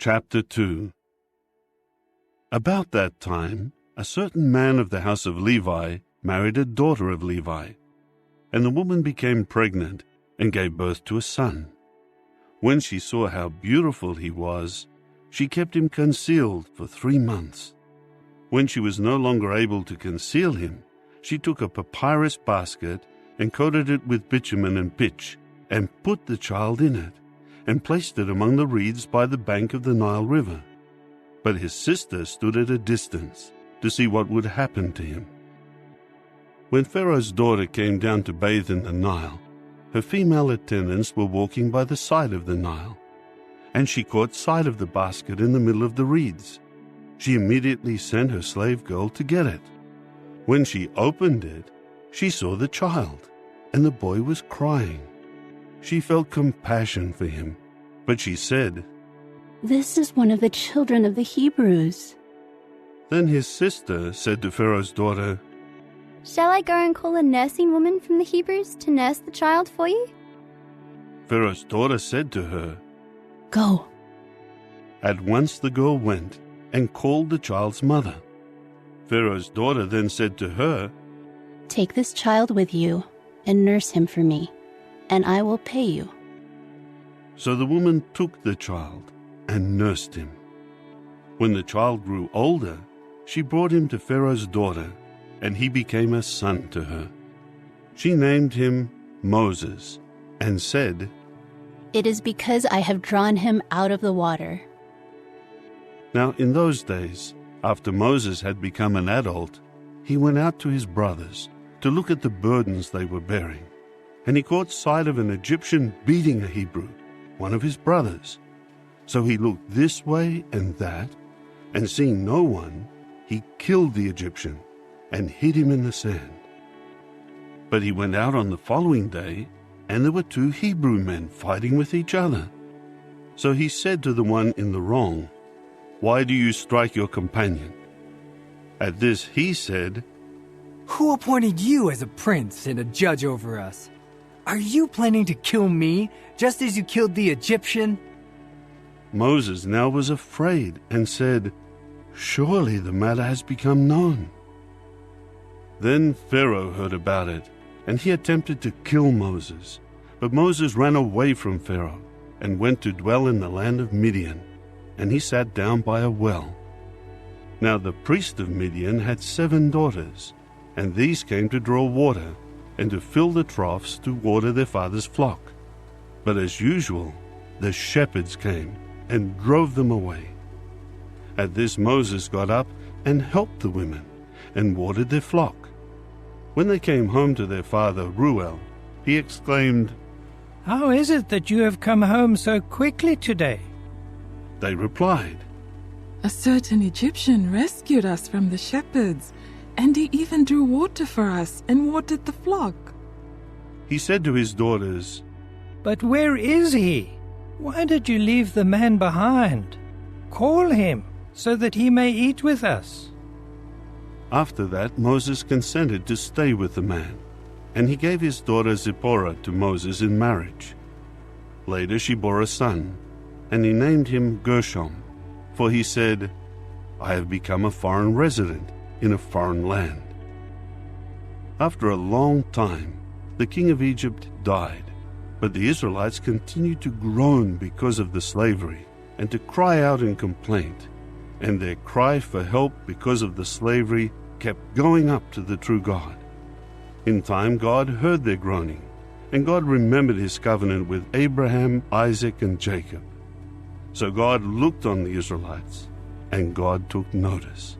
Chapter 2. About that time, a certain man of the house of Levi married a daughter of Levi, and the woman became pregnant and gave birth to a son. When she saw how beautiful he was, she kept him concealed for 3 months. When she was no longer able to conceal him, she took a papyrus basket and coated it with bitumen and pitch, and put the child in it, and placed it among the reeds by the bank of the Nile River. But his sister stood at a distance to see what would happen to him. When Pharaoh's daughter came down to bathe in the Nile, her female attendants were walking by the side of the Nile, and she caught sight of the basket in the middle of the reeds. She immediately sent her slave girl to get it. When she opened it, she saw the child, and the boy was crying. She felt compassion for him, but she said, "This is one of the children of the Hebrews." Then his sister said to Pharaoh's daughter, "Shall I go and call a nursing woman from the Hebrews to nurse the child for you?" Pharaoh's daughter said to her, "Go." At once the girl went and called the child's mother. Pharaoh's daughter then said to her, "Take this child with you and nurse him for me, and I will pay you." So the woman took the child and nursed him. When the child grew older, she brought him to Pharaoh's daughter, and he became a son to her. She named him Moses, and said, "It is because I have drawn him out of the water." Now in those days, after Moses had become an adult, he went out to his brothers to look at the burdens they were bearing. And he caught sight of an Egyptian beating a Hebrew, one of his brothers. So he looked this way and that, and seeing no one, he killed the Egyptian and hid him in the sand. But he went out on the following day, and there were 2 Hebrew men fighting with each other. So he said to the one in the wrong, "Why do you strike your companion?" At this he said, "Who appointed you as a prince and a judge over us? Are you planning to kill me, just as you killed the Egyptian?" Moses now was afraid and said, "Surely the matter has become known." Then Pharaoh heard about it, and he attempted to kill Moses. But Moses ran away from Pharaoh and went to dwell in the land of Midian, and he sat down by a well. Now the priest of Midian had 7 daughters, and these came to draw water and to fill the troughs to water their father's flock. But as usual, the shepherds came and drove them away. At this Moses got up and helped the women and watered their flock. When they came home to their father Reuel, he exclaimed, "How is it that you have come home so quickly today?" They replied, "A certain Egyptian rescued us from the shepherds, and he even drew water for us and watered the flock." He said to his daughters, "But where is he? Why did you leave the man behind? Call him, so that he may eat with us." After that Moses consented to stay with the man, and he gave his daughter Zipporah to Moses in marriage. Later she bore a son, and he named him Gershom, for he said, "I have become a foreign resident in a foreign land." After a long time, the king of Egypt died, but the Israelites continued to groan because of the slavery and to cry out in complaint, and their cry for help because of the slavery kept going up to the true God. In time God heard their groaning, and God remembered his covenant with Abraham, Isaac, and Jacob. So God looked on the Israelites, and God took notice.